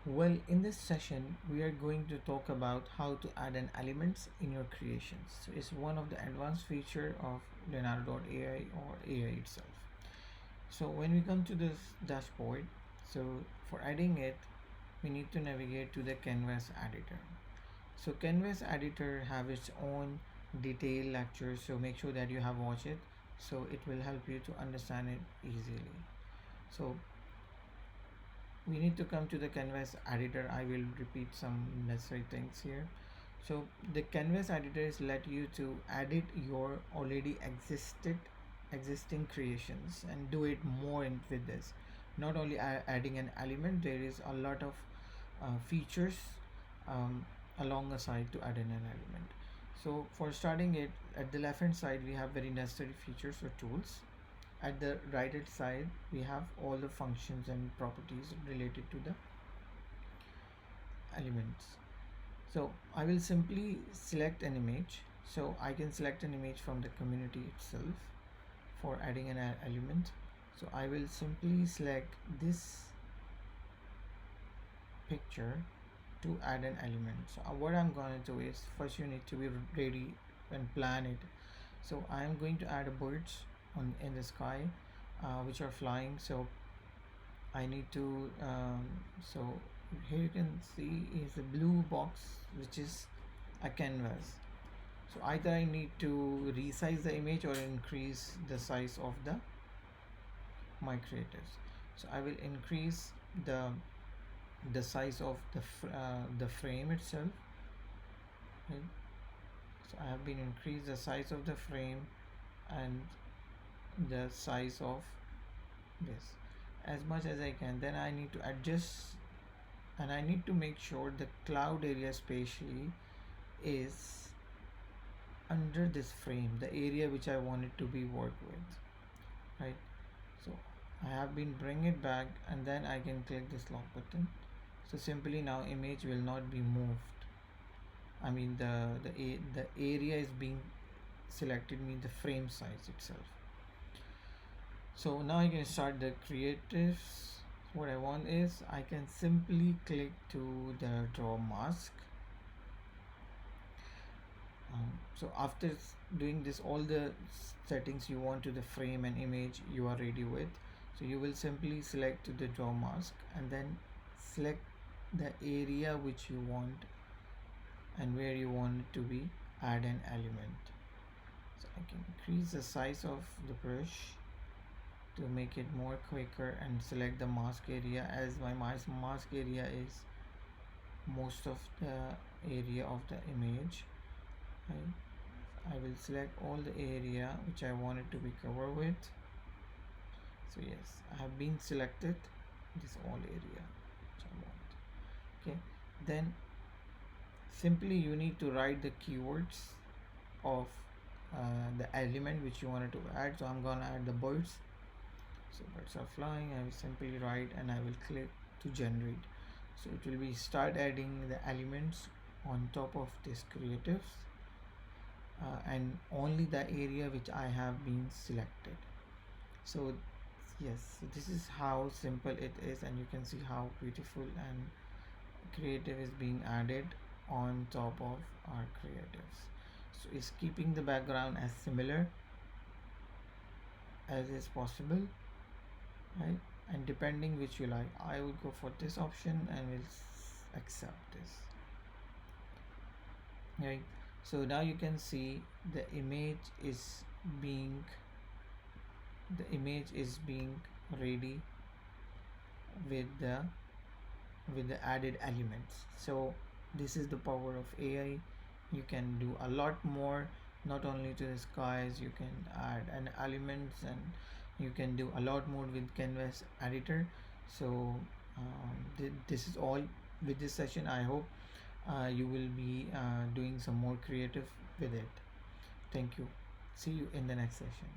Well, in this session, we are going to talk about how to add an elements in your creations. So it's one of the advanced feature of Leonardo.ai or AI itself. So when we come to this dashboard, so for adding it, we need to navigate to the canvas editor. So canvas editor have its own detailed lecture, so make sure that you have watched it, so it will help you to understand it easily. So we need to come to the canvas editor. I will repeat some necessary things here. So the canvas editor is let you to edit your already existing creations and do it more with this. Not only adding an element, there is a lot of features um, along a side to add in an element. So for starting it, at the left hand side we have very necessary features or tools. At the right hand side we have all the functions and properties related to the elements. So I will simply select an image. So I can select an image from the community itself for adding an element. So I will simply select this picture to add an element. So what I'm going to do is, first you need to be ready and plan it. So I am going to add a birds on in the sky, which are flying. So I need to so here you can see is a blue box which is a canvas. So either I need to resize the image or increase the size of my creatives. So I will increase the size of the frame itself, right? So I have been increased the size of the frame and the size of this as much as I can. Then I need to adjust, and I need to make sure the cloud area spatially is under this frame, the area which I want it to be worked with, right? So I have been bring it back, and then I can click this lock button. So simply now image will not be moved. I mean the area is being selected, mean the frame size itself. So now I can start the creatives. What I want is I can simply click to the draw mask. So after doing this, all the settings you want to the frame and image you are ready with. So you will simply select to the draw mask and then select the area which you want and where you want it to be, add an element. So I can increase the size of the brush to make it more quicker and select the mask area, as my mask area is most of the area of the image, right? I will select all the area which I want it to be covered with. So yes, I have been selected this all area which I want. Okay, then simply you need to write the keywords of the element which you wanted to add. So I'm gonna add the birds. So birds are flying. I will simply write and I will click to generate. So it will be start adding the elements on top of this creatives, and only the area which I have been selected. So yes, so this is how simple it is, and you can see how beautiful and creative is being added on top of our creatives. So it's keeping the background as similar as is possible, right? And depending which you like, I will go for this option and will accept this, right? So now you can see the image is being ready with the added elements. So this is the power of AI. You can do a lot more, not only to the skies, you can add an elements, and you can do a lot more with canvas editor. So this is all with this session. I hope you will be doing some more creative with it. Thank you. See you in the next session.